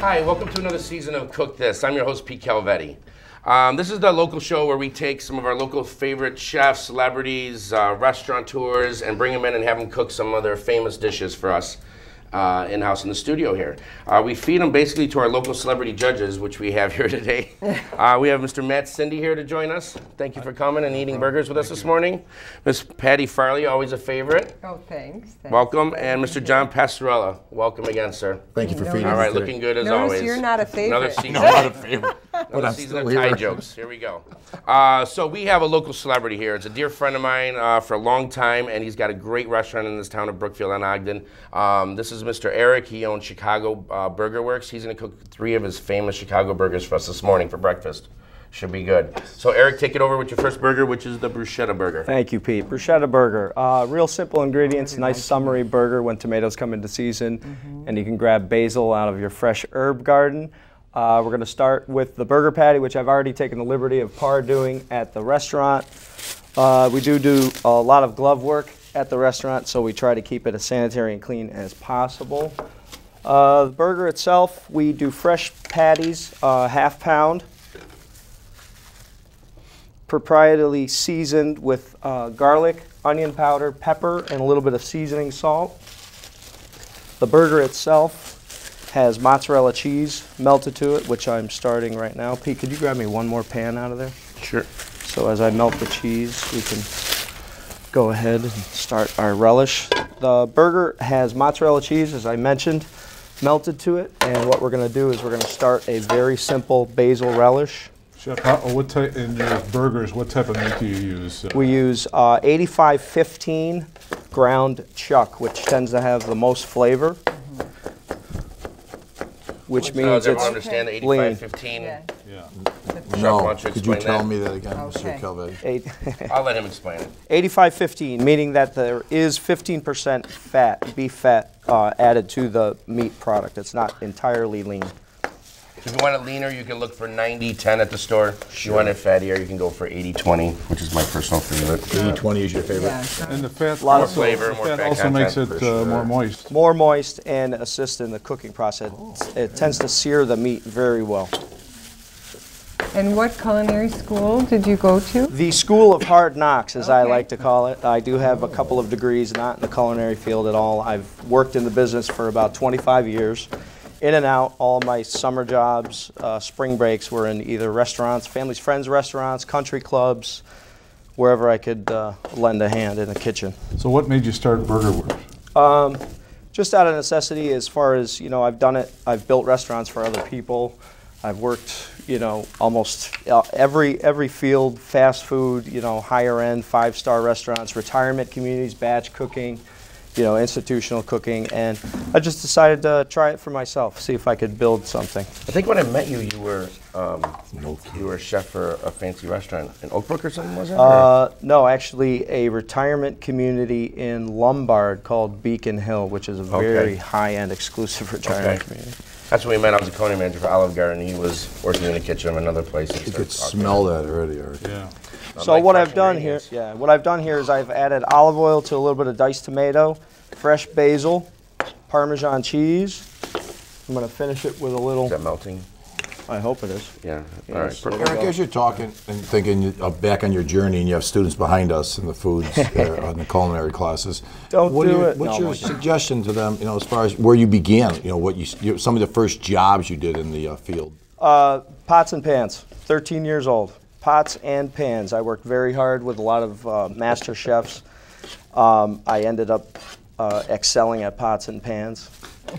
Hi, welcome to another season of Cook This. I'm your host, Pete Calvetti. This is the local show where we take some of our local favorite chefs, celebrities, restaurateurs, and bring them in and have them cook some of their famous dishes for us in-house in the studio here. We feed them basically to our local celebrity judges, which we have here today. We have Mr. Matt Sinde here to join us. Thank you for coming and eating burgers with us this morning. Miss Patti Farlee, always a favorite. Oh, thanks. Welcome. And Mr. John Passarella, welcome again, sir. Thank you for feeding us. All right, today. looking good as Notice always. you're not a favorite. Another season. No, not a favorite. Another season of here. Thai jokes. Here we go. So we have a local celebrity here. It's a dear friend of mine for a long time, and he's got a great restaurant in this town of Brookfield on Ogden. This is Mr. Eric. He owns Chicago BurgerWurks. He's going to cook 3 of his famous Chicago burgers for us this morning for breakfast. Should be good. So Eric, take it over with your first burger, which is the bruschetta burger. Thank you, Pete. Bruschetta burger. Real simple ingredients, nice summery burger when tomatoes come into season, and you can grab basil out of your fresh herb garden. We're going to start with the burger patty, which I've already taken the liberty of doing at the restaurant. We do a lot of glove work at the restaurant, so we try to keep it as sanitary and clean as possible. The burger itself, we do fresh patties, half pound, proprietarily seasoned with garlic, onion powder, pepper, and a little bit of seasoning salt. The burger itself has mozzarella cheese melted to it, which I'm starting right now. Pete, could you grab me one more pan out of there? Sure. So as I melt the cheese, we can go ahead and start our relish. The burger has mozzarella cheese, as I mentioned, melted to it, and what we're going to do is we're going to start a very simple basil relish. Chef, what type in your burgers? What type of meat do you use? We use 85-15 ground chuck, which tends to have the most flavor, which means it's understand the lean. 85-15? Yeah. No, could you tell me that again, Okay. Mr. Calvetti? I'll let him explain it. 85-15, meaning that there is 15% fat, beef fat, added to the meat product. It's not entirely lean. If you want it leaner, you can look for 90-10 at the store. If you want it fattier, you can go for 80-20, which is my personal favorite. 80-20 is your favorite? Yeah. And the fat Lot of also, flavor, the more fat fat also makes it content, for sure. more moist. More moist and assist in the cooking process. It tends to sear the meat very well. And what culinary school did you go to? The School of Hard Knocks, as I Okay. like to call it. I do have a couple of degrees, not in the culinary field at all. I've worked in the business for about 25 years. In and out, all my summer jobs, spring breaks were in either restaurants, family's friends restaurants, country clubs, wherever I could lend a hand in the kitchen. So what made you start BurgerWurks? Just out of necessity, as far as, I've done it. I've built restaurants for other people. I've worked, almost every field, fast food, higher end, 5-star restaurants, retirement communities, batch cooking, institutional cooking, and I just decided to try it for myself, see if I could build something. I think when I met you, you were a chef for a fancy restaurant in Oakbrook or something, was it? No, actually a retirement community in Lombard called Beacon Hill, which is a very high-end exclusive retirement community. That's when we met. I was a culinary manager for Olive Garden. He was working in the kitchen of another place. You could smell that already, Eric. Yeah. So what I've done here, is I've added olive oil to a little bit of diced tomato, fresh basil, Parmesan cheese. I'm going to finish it with a little. Is that melting? I hope it is. Yeah. Yes. All right. There we Eric, go. as you're talking and thinking back on your journey, and you have students behind us in the foods, on the culinary classes. Don't do it. What's No, your my God. suggestion to them, as far as where you began, what some of the first jobs you did in the field? Pots and pans, 13 years old. Pots and pans. I worked very hard with a lot of master chefs. I ended up excelling at pots and pans.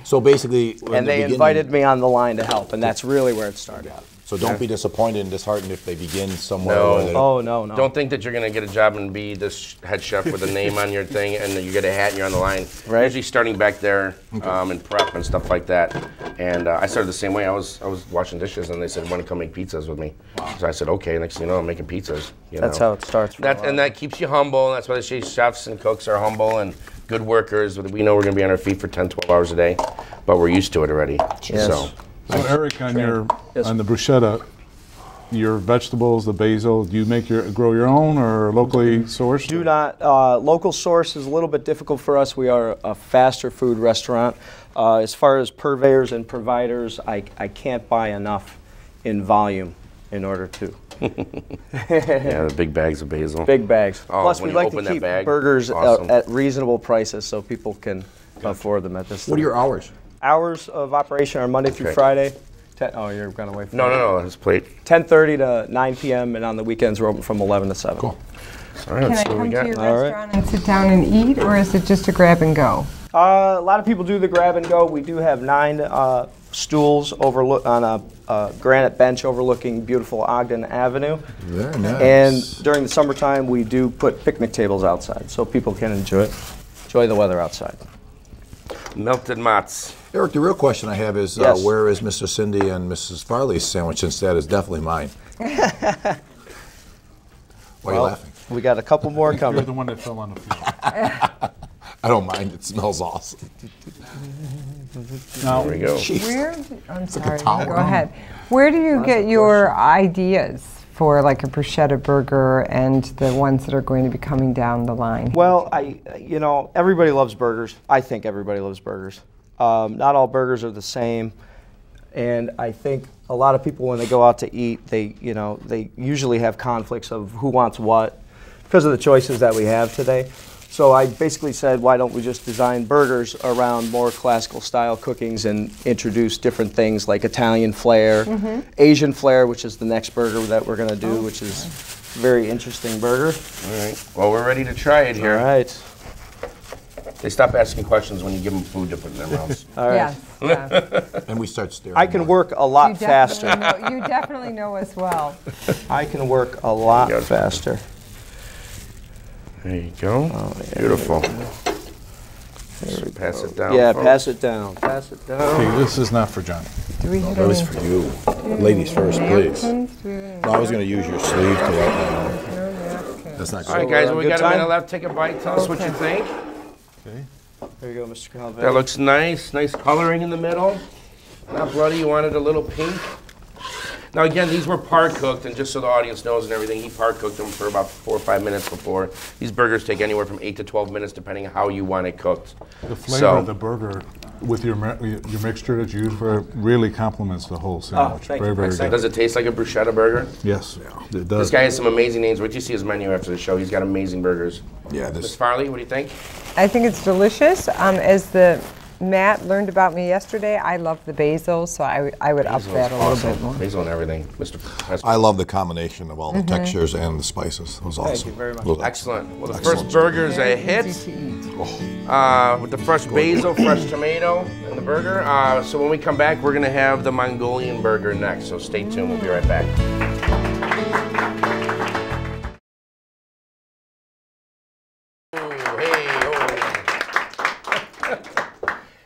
So basically, And they invited me on the line to help, and that's really where it started. So don't be disappointed and disheartened if they begin somewhere. No. where they- Oh, no. Don't think that you're going to get a job and be this head chef with a name on your thing and you get a hat and you're on the line. Right. Usually starting back there and prep and stuff like that. And I started the same way. I was washing dishes and they said, want to come make pizzas with me. So I said, okay. Next thing you know, I'm making pizzas. That's how it starts. And that keeps you humble. That's why they say chefs and cooks are humble and good workers. We know we're going to be on our feet for 10, 12 hours a day, but we're used to it already. Yes. So So Eric, on Yes. the bruschetta, your vegetables, the basil, do you grow your own or locally sourced? Do not. Local source is a little bit difficult for us. We are a faster food restaurant. As far as purveyors and providers, I can't buy enough in volume in order to. Yeah, the big bags of basil. Big bags. Oh, Plus, we when you like to open that keep bag, burgers awesome. at reasonable prices so people can afford them at this time. What are your hours? Hours of operation are Monday through Okay. Friday. Oh, you're going to wait for No, his plate. 10:30 to 9 p.m. and on the weekends we're open from 11 to 7. Cool. All right, Can I so we come got. to your All right. restaurant and sit down and eat, or is it just a grab and go? A lot of people do the grab and go. We do have 9 stools on a granite bench overlooking beautiful Ogden Avenue. Very nice. And during the summertime, we do put picnic tables outside so people can enjoy the weather outside. Melted mozz. Eric, the real question I have is, Yes. where is Mr. Sinde and Mrs. Farlee's sandwich, since that is definitely mine? Why are you laughing? We got a couple more You're coming. the one that fell on the field. I don't mind. It smells awesome. Now, There we go. Where? I'm sorry. towel. Go ahead. Where do you get your ideas for like a bruschetta burger and the ones that are going to be coming down the line? Well, everybody loves burgers. I think everybody loves burgers. Not all burgers are the same. And I think a lot of people, when they go out to eat, they usually have conflicts of who wants what because of the choices that we have today. So I basically said, why don't we just design burgers around more classical style cookings and introduce different things like Italian flair, Asian flair, which is the next burger that we're going to do, which is a very interesting burger. All right. Well, we're ready to try it here. All right. They stop asking questions when you give them food to put in their mouths. All right. Yes. Yeah. And we start staring. I can more. work a lot faster. You definitely know us well. I can work a lot Yes. faster. There you go. Beautiful. Pass it down. Yeah, folks. pass it down. Pass it down. okay, this is not for John. Do we have That was any for you. Ladies first, please. napkins? Do we have any No, I was going to use your sleeve to wipe my mouth. no napkins? That's not All right, good. guys, Good we got a time? minute left. Take a bite. Tell us what you think. Okay. There you go, Mr. Calvetti. That looks nice. Nice coloring in the middle. Not bloody. You wanted a little pink. Now, again, these were par cooked, and just so the audience knows and everything, he par cooked them for about 4 or 5 minutes before. These burgers take anywhere from 8 to 12 minutes, depending on how you want it cooked. The flavor of the burger with your mixture that you use for it really complements the whole sandwich. thank you. Very, very good. Does it taste like a bruschetta burger? Yes, it does. This guy has some amazing names. Wait till you see his menu after the show. He's got amazing burgers. Yeah, Ms. this. Farlee, what do you think? I think it's delicious. As Matt learned about me yesterday, I love the basil, so I would up that a little bit more. Basil and everything. Mr. I love the combination of all the textures and the spices. It was awesome. you very much. Little- Excellent. Well, the Excellent. first burger's a hit. Easy to eat. With the fresh basil, fresh tomato, and the burger. So when we come back, we're going to have the Mongolian burger next. So stay tuned. We'll be right back.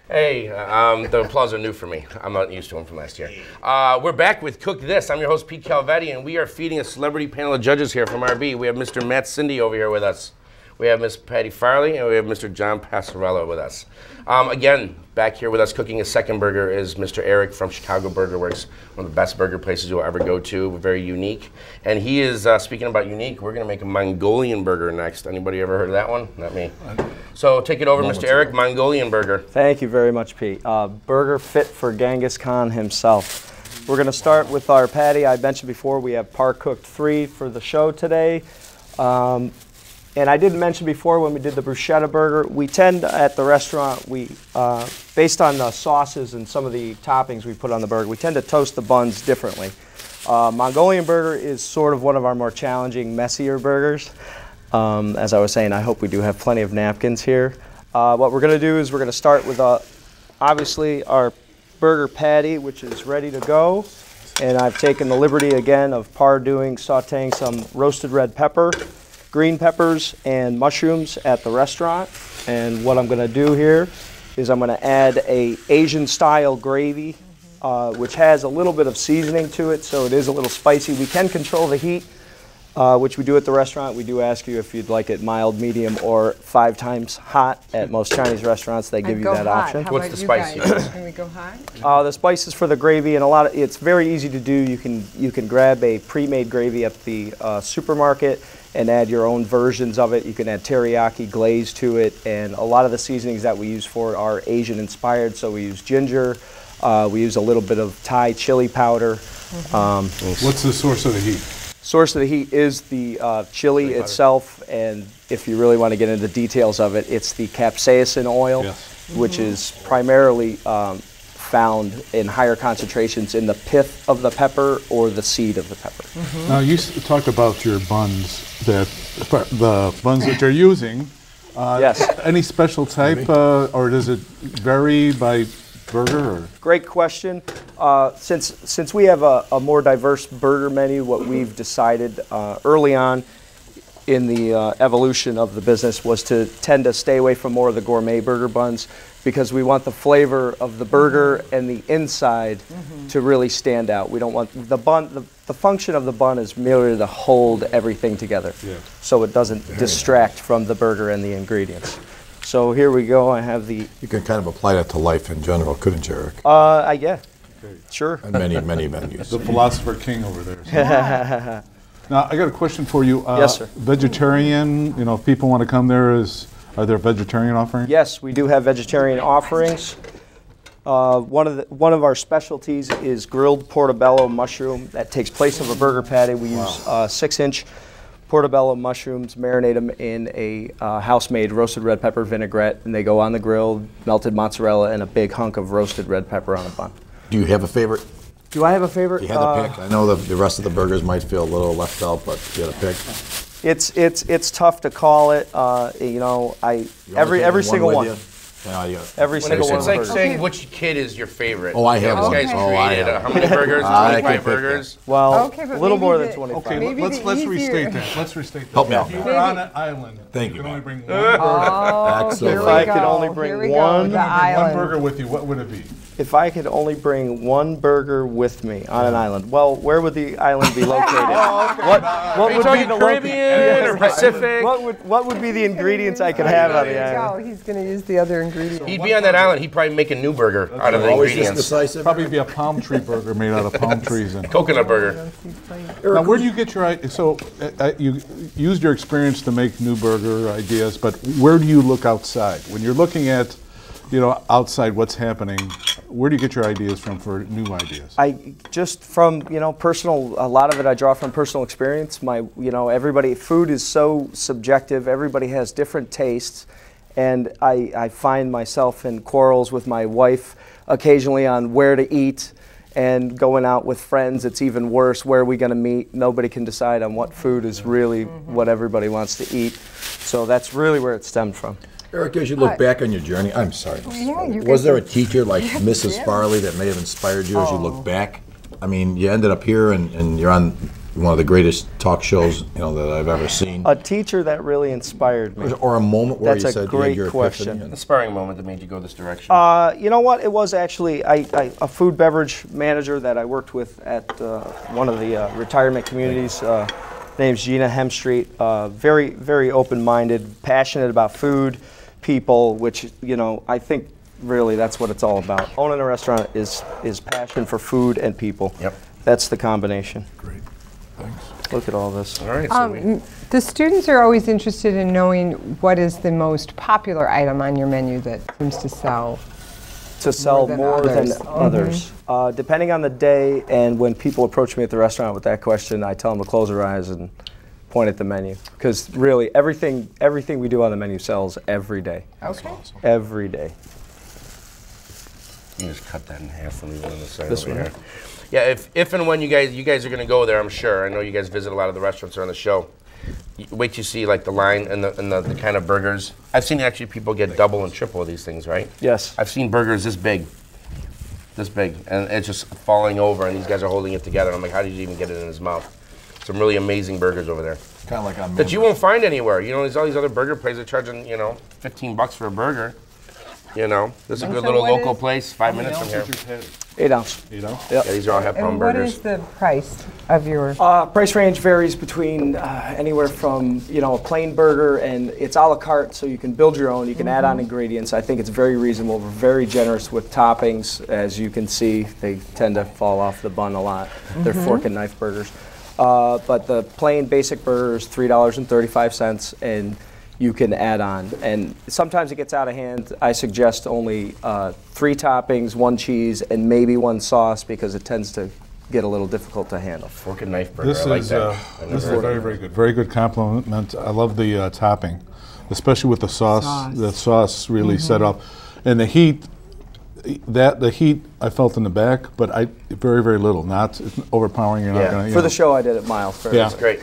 Hey, the applause are new for me. I'm not used to them from last year. We're back with Cook This. I'm your host, Pete Calvetti, and we are feeding a celebrity panel of judges here from RB. We have Mr. Matt Sinde over here with us. We have Miss Patti Farlee, and we have Mr. John Passarella with us. Again, back here with us cooking a second burger is Mr. Eric from Chicago BurgerWurks, one of the best burger places you'll ever go to, very unique. And he is, speaking about unique, we're going to make a Mongolian burger next. Anybody ever heard of that one? Not me. So take it over, Mr. Eric, Mongolian burger. Thank you very much, Pete. Burger fit for Genghis Khan himself. We're going to start with our patty. I mentioned before we have par cooked 3 for the show today. And I did mention before when we did the bruschetta burger, we tend at the restaurant, based on the sauces and some of the toppings we put on the burger, we tend to toast the buns differently. Mongolian burger is sort of one of our more challenging, messier burgers. As I was saying, I hope we do have plenty of napkins here. What we're going to do is we're going to start with obviously our burger patty, which is ready to go. And I've taken the liberty again of sauteing some roasted red pepper, green peppers, and mushrooms at the restaurant. And what I'm going to do here is I'm going to add a Asian style gravy, which has a little bit of seasoning to it, so it is a little spicy. We can control the heat which we do at the restaurant. We do ask you if you'd like it mild, medium, or 5 times hot. At most Chinese restaurants, they give you that option. How What's about the you spice you guys? use? Can we go hot? The spices for the gravy, and it's very easy to do. You can grab a pre-made gravy at the supermarket and add your own versions of it. You can add teriyaki glaze to it, and a lot of the seasonings that we use for it are Asian inspired. So we use ginger, we use a little bit of Thai chili powder. What's the source of the heat? Source of the heat is the chili itself, and if you really want to get into the details of it, it's the capsaicin oil, which is primarily found in higher concentrations in the pith of the pepper or the seed of the pepper. Now you talked about your buns, the buns that you're using. Yes. Any special type, or does it vary by burger? Or? Great question. Since we have a more diverse burger menu, what we've decided early on in the evolution of the business was to tend to stay away from more of the gourmet burger buns, because we want the flavor of the burger and the inside to really stand out. We don't want the bun. The function of the bun is merely to hold everything together, so it doesn't distract from the burger and the ingredients. So here we go. I have the. You can kind of apply that to life in general, couldn't you, Eric? Yeah, sure. And many menus. The philosopher king over there. Now I got a question for you. Yes, sir. Vegetarian. You know, if people want to come there, are there vegetarian offerings? Yes, we do have vegetarian offerings. One of our specialties is grilled portobello mushroom. That takes place of a burger patty. We use 6-inch portobello mushrooms, marinate them in a house-made roasted red pepper vinaigrette, and they go on the grill, melted mozzarella, and a big hunk of roasted red pepper on a bun. Do you have a favorite? Do I have a favorite? If you had to pick. I know the rest of the burgers might feel a little left out, but if you had to pick. It's tough to call it. You know, every single one. Every single one. It's like saying which kid is your favorite. Oh, I have This one. guy's Oh, I created have how many burgers? I can 25 pick burgers. Well, Okay, a but little maybe more the- than 25. Okay, Maybe let's the easier- restate that. Let's restate that. Help me out. If you were on an island, Thank you you, could only man. bring one burger. Oh, Excellent. here If we I could go. only bring Here we go, one- the One island. burger with you, what would it be? If I could only bring one burger with me on an island, well, where would the island be located? What Are would you be talking the Caribbean or Pacific? What would be the ingredients I could have on the There you island? go. He's going to use the other ingredients. He'd be on that island. He'd probably make a new burger out of the Always just ingredients. decisive. Probably be a palm tree burger made out of palm trees. And Coconut burger. now, where do you get your ideas? So you used your experience to make new burger ideas, but where do you look outside when you're looking at, outside what's happening? Where do you get your ideas from for new ideas? I just from personal. A lot of it I draw from personal experience. Food is so subjective. Everybody has different tastes, and I find myself in quarrels with my wife occasionally on where to eat. And going out with friends, it's even worse. Where are we going to meet? Nobody can decide on what food is really what everybody wants to eat. So that's really where it stemmed from. Eric, as you look back on your journey, I'm sorry. Yeah, you Was guys there are- a teacher like Mrs. Farlee that may have inspired you as you look back? I mean, you ended up here and you're on one of the greatest talk shows that I've ever seen. A teacher that really inspired me. Or a moment where That's you a said you great had your question. epiphany. An inspiring moment that made you go this direction. You know what? It was actually a food beverage manager that I worked with at one of the retirement communities. Name's Gina Hemstreet. Very, very open-minded, passionate about food, people, which I think really that's what it's all about. Owning a restaurant is passion for food and people. Yep. That's the combination. Great. Thanks. Look at all this. All right. So The students are always interested in knowing what is the most popular item on your menu that seems to sell. To sell more than others. others. Depending on the day and when people approach me at the restaurant with that question, I tell them to close their eyes and point at the menu. Because really, everything we do on the menu sells every day. Okay. Every day. you just cut that in half and leave it on the side This over one? here. Yeah, if and when you guys are going to go there, I'm sure. I know you guys visit a lot of the restaurants around the show. Wait till you see like the line and the kind of burgers. I've seen actually people get double and triple of these things, right? Yes. I've seen burgers this big, and it's just falling over, and these guys are holding it together. And I'm like, how did you even get it in his mouth? Some really amazing burgers over there Kind of like on that you won't find anywhere. There's all these other burger places charging, $15 for a burger. This is a good So little what local is- place, 5 minutes from here. 8 ounce. You know? Yep. Yeah, these are all half pound And what burgers. is the price of your? Price range varies between anywhere from a plain burger, and it's a la carte, so you can build your own. You can add on ingredients. I think it's very reasonable. We're very generous with toppings. As you can see, they tend to fall off the bun a lot. They're fork and knife burgers. But the plain basic burger is $3.35, and you can add on. And sometimes it gets out of hand. I suggest only 3 toppings, 1 cheese, and maybe 1 sauce, because it tends to get a little difficult to handle. Fork and knife burger. This I like is that. this is very, very good. Very good compliment. I love the topping, especially with the sauce. The sauce really set up, and the heat. The heat I felt in the back, but very, very little. Not overpowering. You're not gonna. For the show, I did it mild first. Yeah. That's great.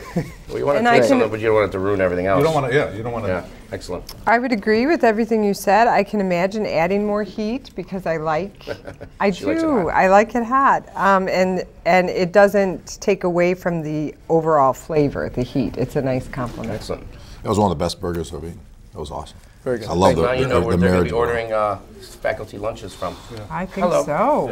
Well, you want to And I taste some can- of it, but you don't want it to ruin everything else. You don't want to. Yeah, you don't want to. Yeah, excellent. I would agree with everything you said. I can imagine adding more heat because I She likes it do. hot. I like it hot, and it doesn't take away from the overall flavor. The heat. It's a nice compliment. Excellent. That was one of the best burgers I've eaten. That was awesome. Very good. I love Now you know where the they're going to marriage. be ordering faculty lunches from. I think Hello. so.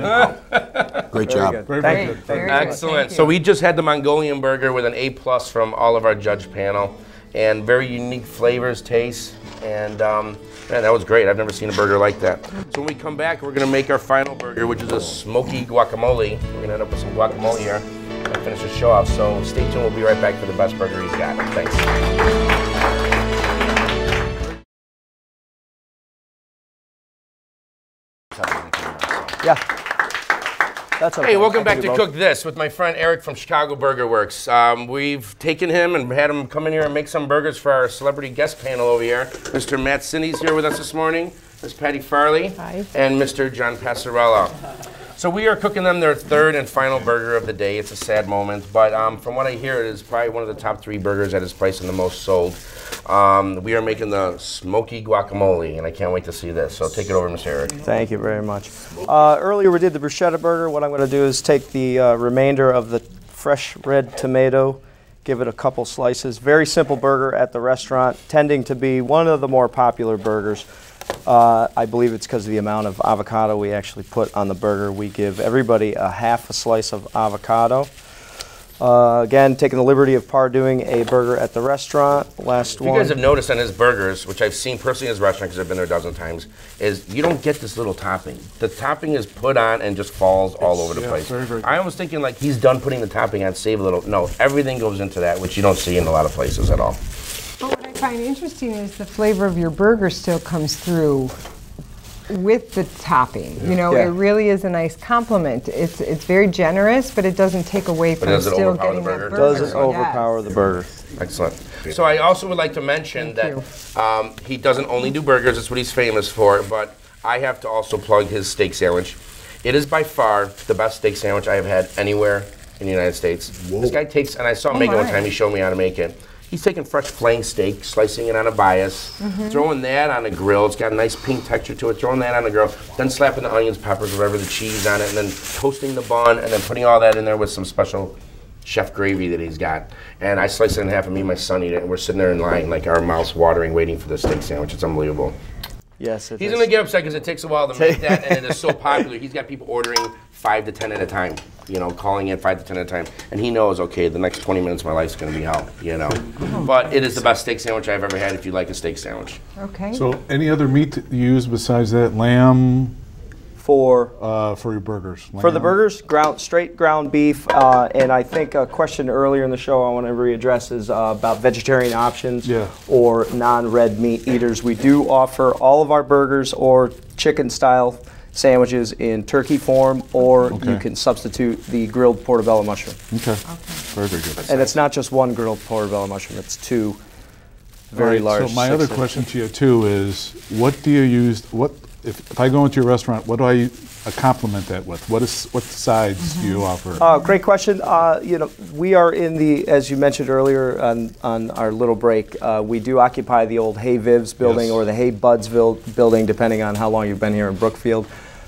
Great job. good. Very, Thank very you. good. Very good. Excellent. Thank So you. we just had the Mongolian burger with an A+ from all of our judge panel, and very unique flavors, tastes, and man, that was great. I've never seen a burger like that. So when we come back, we're going to make our final burger, which is a smoky guacamole. We're going to end up with some guacamole here and finish the show off. So stay tuned. We'll be right back for the best burger he's got. Thanks. Yeah. That's okay. Hey, welcome I back can to do Cook both. This with my friend Eric from Chicago BurgerWurks. We've taken him and had him come in here and make some burgers for our celebrity guest panel over here. Mr. Matt Sinde's here with us this morning, Ms. Patti Farlee, Hi. and Mr. John Passarella. So we are cooking them their 3rd and final burger of the day. It's a sad moment, but from what I hear, it is probably one of the top 3 burgers that is priced and the most sold. We are making the smoky guacamole, and I can't wait to see this. So take it over, Mr. Eric. Thank you very much. Earlier we did the bruschetta burger. What I'm going to do is take the remainder of the fresh red tomato, give it a couple slices. Very simple burger at the restaurant, tending to be one of the more popular burgers. I believe it's because of the amount of avocado we actually put on the burger. We give everybody a half a slice of avocado. Again, taking the liberty of doing a burger at the restaurant. Last If you one. guys have noticed on his burgers, which I've seen personally in his restaurant because I've been there a dozen times, is you don't get this little topping. The topping is put on and just falls all over the yeah, place. very, very good. I was thinking like he's done putting the topping on, save a little. No, everything goes into that, which you don't see in a lot of places at all. But what I find interesting is the flavor of your burger still comes through with the topping. You know, Yeah. it really is a nice compliment. It's very generous, but it doesn't take away from doesn't still overpower the getting burger? that burger. Doesn't overpower the burger. Excellent. So I also would like to mention Thank that he doesn't only do burgers, that's what he's famous for, but I have to also plug his steak sandwich. It is by far the best steak sandwich I have had anywhere in the United States. This guy takes, and I saw him make it one my. time, he showed me how to make it. He's taking fresh flank steak, slicing it on a bias, throwing that on a grill. It's got a nice pink texture to it, throwing that on the grill, then slapping the onions, peppers, whatever, the cheese on it, and then toasting the bun, and then putting all that in there with some special chef gravy that he's got. And I slice it in half, and me and my son eat it, and we're sitting there in line, like our mouths watering, waiting for the steak sandwich. It's unbelievable. Yes, it He's is. going to get upset because it takes a while to make that, and it is so popular. He's got people ordering 5 to 10 at a time, you know, calling in 5 to 10 at a time. And he knows, okay, the next 20 minutes of my life's going to be hell, you know. But it is the best steak sandwich I've ever had if you like a steak sandwich. Okay. So, any other meat that you use besides that? Lamb For for your burgers? For the Lamb? burgers, straight ground beef, and I think a question earlier in the show I want to readdress is about vegetarian options Yeah. or non-red meat eaters. We do offer all of our burgers or chicken-style sandwiches in turkey form, or you Okay. can substitute the grilled portobello mushroom. Okay. Very, very good. And it's not just one grilled portobello mushroom; it's 2 very All right, large. So my other 6-inch. question to you too is, what do you use? What if I go into your restaurant? What do I complement that with? What sides do you offer? Great question. You know, we are in the, as you mentioned earlier on our little break, we do occupy the old Hay Vivs building Yes. or the Hay Budsville building, depending on how long you've been here in Brookfield.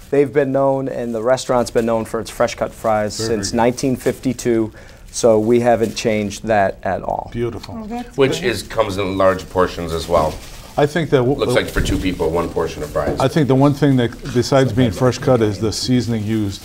They've been known, and the restaurant's been known for its fresh cut fries since good. 1952. So we haven't changed that at all. Beautiful. Which comes in large portions as well. I think that Looks like for 2 people, 1 portion of fries. I think the one thing that, besides being fresh cut, is the seasoning used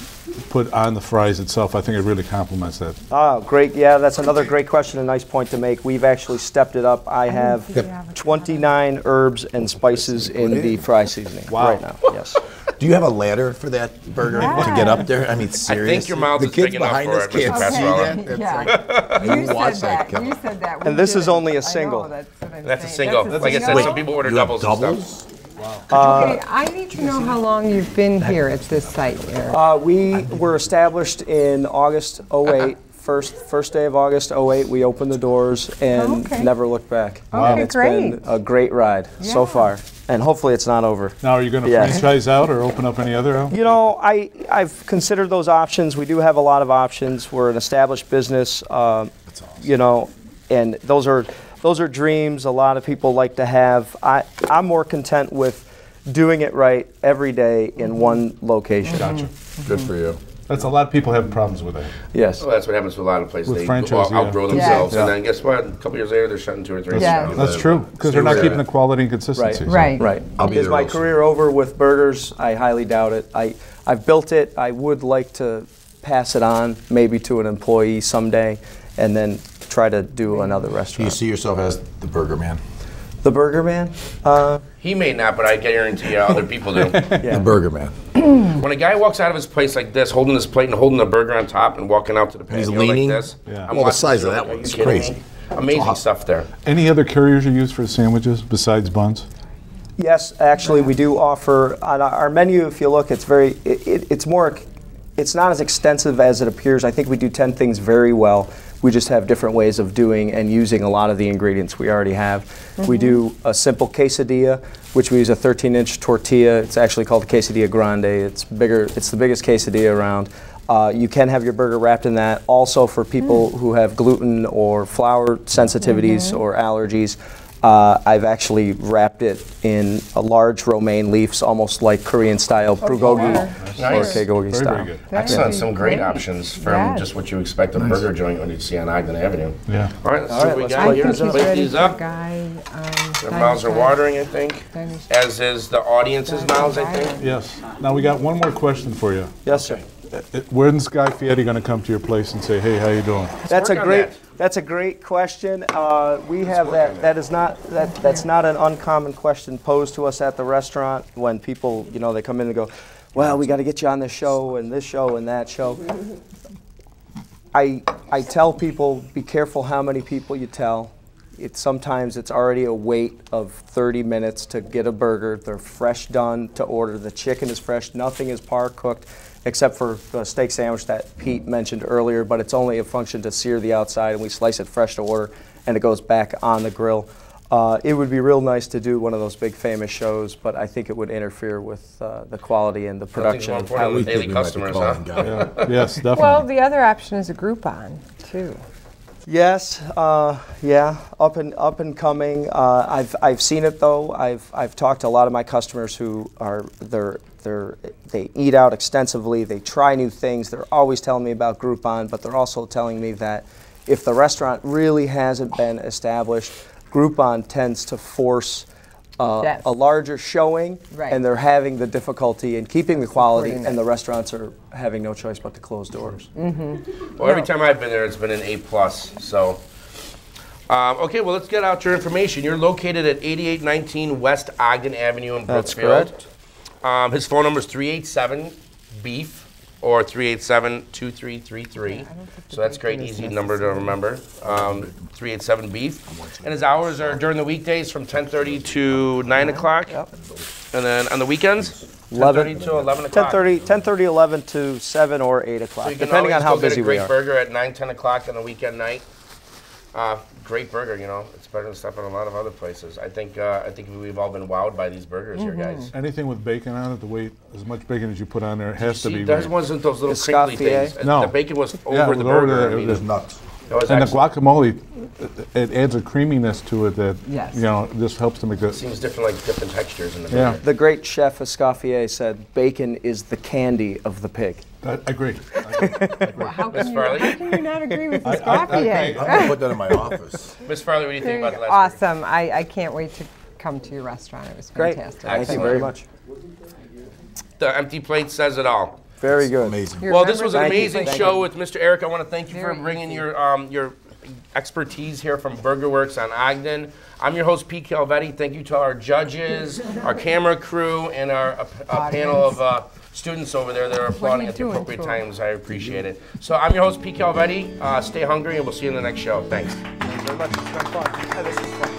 put on the fries itself. I think it really complements that. Oh, great. Yeah, that's another great question, a nice point to make. We've actually stepped it up. I have 29 herbs and spices in the fry seasoning right now. Yes. Do you have a ladder for that burger to get up there? I mean, seriously. I think your mouth the is kids big enough behind for us it, can't Mr. see Passarella. that. Yeah. You watch said that, that. Kevin. You said that. And this is only a single. That's what I'm That's a saying. single. That's Like I said, Wait, some people order you have doubles and doubles? stuff. Okay, I need to know how long you've been here at this site, Eric. We were established in August 08. First day of August 08, we opened the doors and never looked back. Okay, And it's great. been a great ride so far. And hopefully it's not over. Now, are you going to Yeah. franchise out or open up any other? You know, I've considered those options. We do have a lot of options. We're an established business, you know, and those are dreams a lot of people like to have. I'm more content with doing it right every day in one location. Gotcha. Good for you. That's a lot of people have problems with that. Yes. Well, that's what happens to a lot of places. With They franchise, yeah. outgrow themselves, Yeah. and then guess what? A couple years later, they're shutting 2 or 3 Yeah. down. That's true, because they're not keeping the quality and consistency. Right. Right. I'll be Is there my also. career over with burgers? I highly doubt it. I've built it. I would like to pass it on maybe to an employee someday and then try to do another Do you restaurant. see yourself as the burger man? The Burger Man? He may not, but I guarantee you other people do. The burger man. When a guy walks out of his place like this, holding his plate and holding the burger on top and walking out to the patio leaning. like this, Yeah. I'm Well, the watching size this, of that like, are you one's kidding crazy. me? Amazing stuff there. Any other carriers you use for sandwiches besides buns? Yes, actually, we do offer on our menu. If you look, it's very. It's more. It's not as extensive as it appears. I think we do 10 things very well. We just have different ways of doing and using a lot of the ingredients we already have. We do a simple quesadilla, which we use a 13-inch tortilla. It's actually called a quesadilla grande. It's bigger. It's the biggest quesadilla around. You can have your burger wrapped in that. Also for people who have gluten or flour sensitivities or allergies, I've actually wrapped it in a large romaine leaves, almost like Korean-style bulgogi or Nice. bulgogi Very, style. very good. Excellent. Some great options from Yes. just what you expect a burger joint when you see on Ogden Avenue. Yeah. All right, let's see what we let's got I here. think Let's he's plate ready these for up. Guy. Their mouths are watering, I think, Diners. as is the audience's mouths, I think. Yes. Now, we got one more question for you. Yes, sir. When's Guy Fieri going to come to your place and say, hey, how you doing? That's a work on great. that. That's a great question. We have that. That's not an uncommon question posed to us at the restaurant when people, you know, they come in and go, "Well, we got to get you on this show and this show and that show." I tell people, be careful how many people you tell. Sometimes it's already a wait of 30 minutes to get a burger. They're fresh done to order. The chicken is fresh. Nothing is par cooked except for the steak sandwich that Pete mentioned earlier, but it's only a function to sear the outside, and we slice it fresh to order, and it goes back on the grill. It would be real nice to do one of those big famous shows, but I think it would interfere with the quality and the Nothing's production. more important than daily We might be customers, calling huh? Guy. Yes, definitely. Well, the other option is a Groupon, too. Yes, yeah, up and coming. I've seen it though. I've talked to a lot of my customers who are they eat out extensively. They try new things. They're always telling me about Groupon, but they're also telling me that if the restaurant really hasn't been established, Groupon tends to force Yes. a larger showing, Right. and they're having the difficulty in keeping the quality, Supporting and it. the restaurants are having no choice but to close doors. Well, every time I've been there, it's been an A+. So, okay, well, let's get out your information. You're located at 8819 West Ogden Avenue in That's Brookfield. His phone number is 387-BEEF or 387-2333. So that's a great, easy number to remember. 387-BEEF. And his hours are during the weekdays from 10:30 to 9 o'clock. And then on the weekends, 10:30 to 11 o'clock. 10:30, 11 to 7 or 8 o'clock, So you can depending on always how go get busy a we great are. burger at 9, 10 o'clock on a weekend night. Great burger, you know. It's better than stuff in a lot of other places. I think we've all been wowed by these burgers here, guys. Anything with bacon on it, the weight, as much bacon as you put on there, it has to See, be. there right. wasn't those little crinkly Escoffier? things. No. The bacon was over Yeah, the it was burger. there. I mean, It was nuts. that was And the excellent. guacamole, it adds a creaminess to it that, Yes. you know, this helps to make the. Seems different, like different textures in the Yeah. burger. The great chef Escoffier said, "Bacon is the candy of the pig." I agree. How Miss can, Farley? how can you not agree with this coffee? I'm gonna put that in my office. Miss Farley, what do you think about the last burger? Awesome. I can't wait to come to your restaurant. It was Great. fantastic. Thank you very much. The empty plate says it all. Very good. Amazing. Well, this was an Thank you. amazing Thank show you. with Mr. Eric. I want to thank you for Very bringing easy. your expertise here from BurgerWurks on Ogden. I'm your host, Pete Calvetti. Thank you to our judges, our camera crew, and our panel of students over there that are applauding at the doing appropriate to 'em? times. I appreciate it. So I'm your host, Pete Calvetti. Stay hungry, and we'll see you in the next show. Thanks. Thank you very much. It's been fun. This is fun.